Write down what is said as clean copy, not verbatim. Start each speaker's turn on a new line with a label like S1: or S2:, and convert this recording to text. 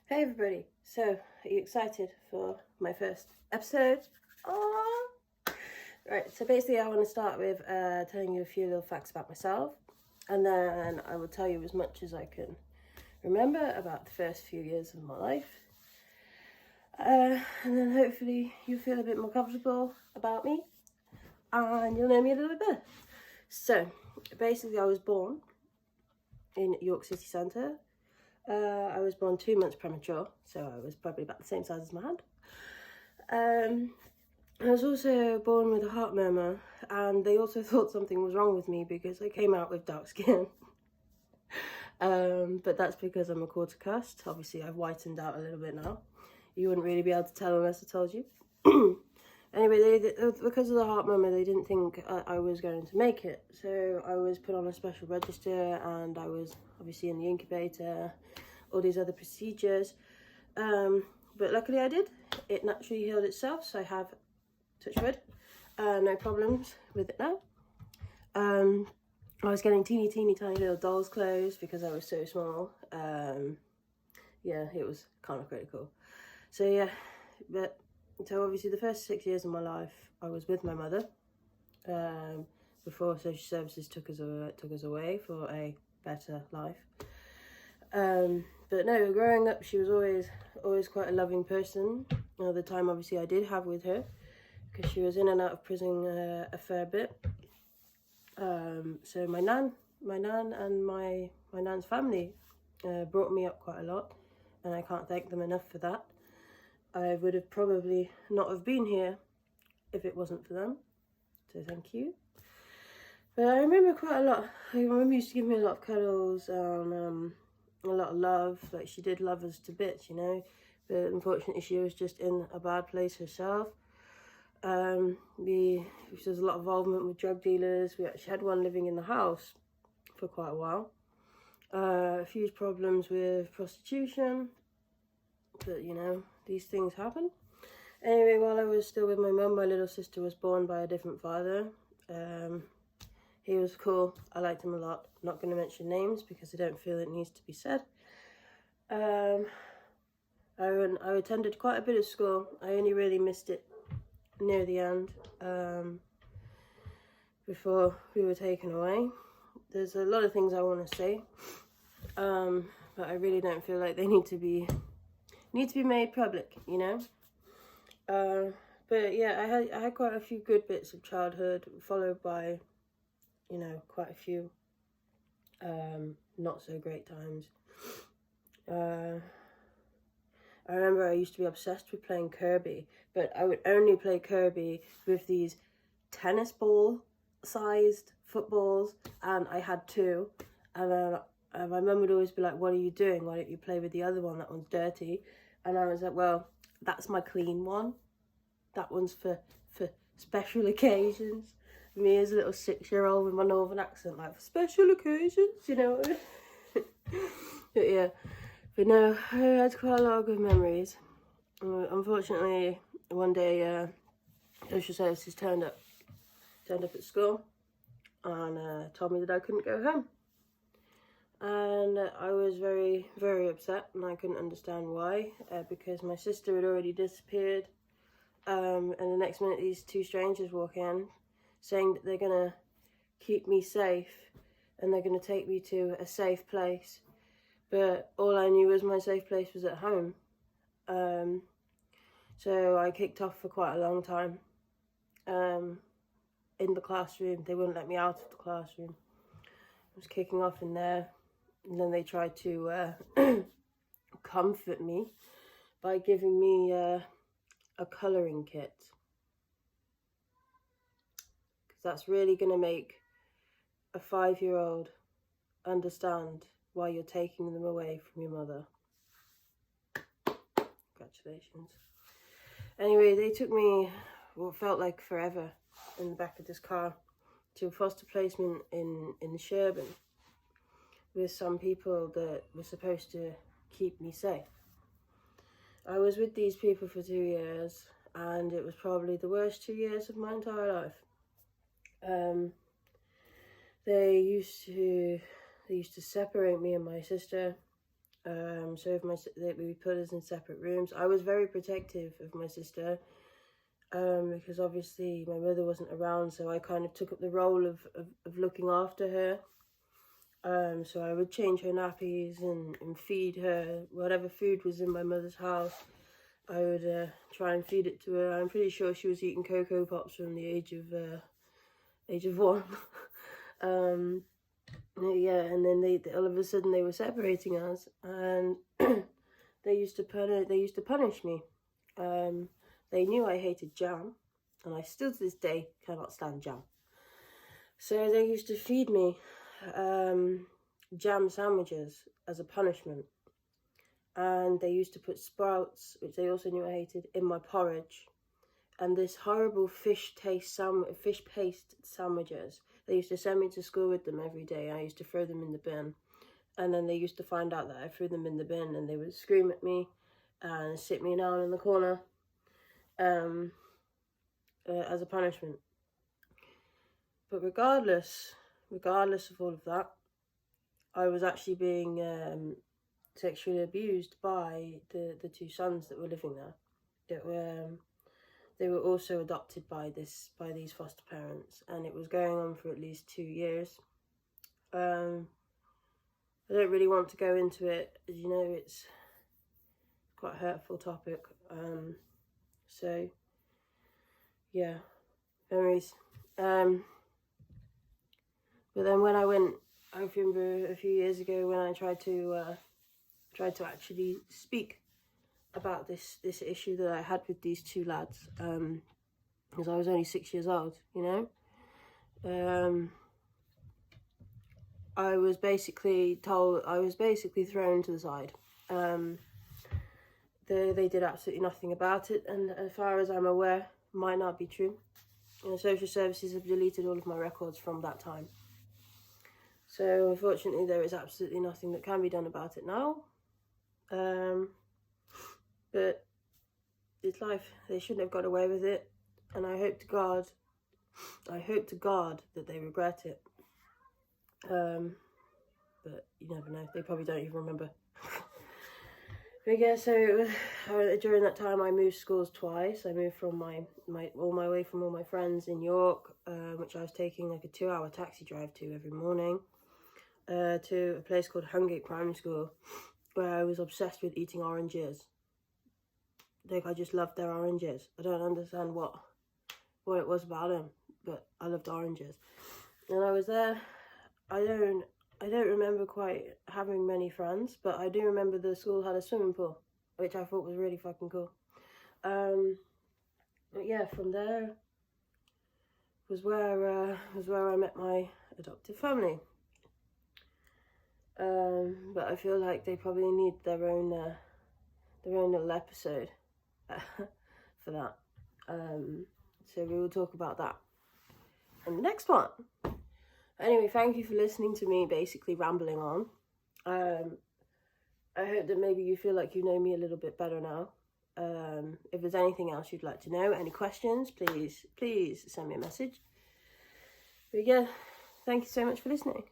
S1: Hey everybody, so are you excited for my first episode? Oh, right, so basically I want to start with telling you a few little facts about myself, and then I will tell you as much as I can remember about the first few years of my life, and then hopefully you feel a bit more comfortable about me and you'll know me a little bit better. So basically I was born in York City Centre. I was born 2 months premature, so I was probably about the same size as my hand. I was also born with a heart murmur, and they also thought something was wrong with me because I came out with dark skin. But that's because I'm a quarter cast. Obviously, I've whitened out a little bit now. You wouldn't really be able to tell unless I told you. Anyway, because of the heart murmur, they didn't think I was going to make it. So I was put on a special register, and I was obviously in the incubator, all these other procedures. But luckily I did. It naturally healed itself, so I have, touch wood, no problems with it now. I was getting teeny tiny little doll's clothes because I was so small. Yeah, it was kind of critical. So yeah, so obviously the first 6 years of my life I was with my mother, before social services took us away for a better life. But no, growing up she was always quite a loving person. The time obviously I did have with her, because she was in and out of prison a fair bit. So my nan and my nan's family brought me up quite a lot, and I can't thank them enough for that. I would have probably not have been here if it wasn't for them, so thank you. But I remember quite a lot. My mum used to give me a lot of cuddles and a lot of love. Like, she did love us to bits, you know, but unfortunately she was just in a bad place herself. There's a lot of involvement with drug dealers. We actually had one living in the house for quite a while. A few problems with prostitution, but you know, these things happen. Anyway, while I was still with my mum, my little sister was born by a different father. He was cool. I liked him a lot. I'm not going to mention names because I don't feel it needs to be said. I attended quite a bit of school. I only really missed it near the end, before we were taken away. There's a lot of things I want to say, but I really don't feel like they need to be made public, you know. But yeah, I had quite a few good bits of childhood, followed by, you know, quite a few not so great times. I remember I used to be obsessed with playing Kirby, but I would only play Kirby with these tennis ball sized footballs, and I had two, and then my mum would always be like, "What are you doing? Why don't you play with the other one? That one's dirty." And I was like, "Well, that's my clean one. That one's for special occasions." Me as a little 6-year-old with my northern accent, like, for special occasions, you know. But yeah, but no, I had quite a lot of good memories. Unfortunately, one day social services turned up at school and told me that I couldn't go home. And I was very, very upset, and I couldn't understand why, because my sister had already disappeared. And the next minute these two strangers walk in saying that they're going to keep me safe and they're going to take me to a safe place. But all I knew was my safe place was at home. So I kicked off for quite a long time in the classroom. They wouldn't let me out of the classroom. I was kicking off in there, and then they tried to comfort me by giving me a colouring kit, because that's really going to make a 5-year-old understand why you're taking them away from your mother. Congratulations. Anyway, they took me what felt like forever in the back of this car to a foster placement in Sherburn with some people that were supposed to keep me safe. I was with these people for 2 years, and it was probably the worst 2 years of my entire life. They used to separate me and my sister. So if we put us in separate rooms. I was very protective of my sister, because obviously my mother wasn't around, so I kind of took up the role of looking after her. So I would change her nappies and feed her whatever food was in my mother's house. I would try and feed it to her. I'm pretty sure she was eating Cocoa Pops from the age of 1. Yeah, and then they all of a sudden they were separating us, and they used to punish me. They knew I hated jam, and I still to this day cannot stand jam. So they used to feed me jam sandwiches as a punishment, and they used to put sprouts, which they also knew I hated, in my porridge, and this horrible fish paste sandwiches. They used to send me to school with them every day. I used to throw them in the bin, and then they used to find out that I threw them in the bin, and they would scream at me and sit me down in the corner as a punishment. But regardless of all of that, I was actually being sexually abused by the 2 sons that were living there. They were also adopted by these foster parents, and it was going on for at least 2 years. I don't really want to go into it, as you know, it's quite a hurtful topic. So yeah, memories. But then when I remember a few years ago when I tried to actually speak about this issue that I had with these 2 lads, because I was only 6 years old, you know. I was basically thrown to the side. They did absolutely nothing about it, and as far as I'm aware, might not be true. Social services have deleted all of my records from that time. So unfortunately, there is absolutely nothing that can be done about it now. But it's life. They shouldn't have got away with it, and I hope to God that they regret it. But you never know. They probably don't even remember. But yeah, so during that time I moved schools twice. I moved from my way from all my friends in York, which I was taking like a 2-hour taxi drive to every morning, to a place called Hungate Primary School, where I was obsessed with eating oranges. Like, I just loved their oranges. I don't understand what it was about them, but I loved oranges. And I was there. I don't remember quite having many friends, but I do remember the school had a swimming pool, which I thought was really fucking cool. But yeah, from there was where I met my adoptive family. But I feel like they probably need their own little episode for that. So we will talk about that in the next one. Anyway, thank you for listening to me basically rambling on. I hope that maybe you feel like you know me a little bit better now. If there's anything else you'd like to know, any questions, please send me a message. But yeah, thank you so much for listening.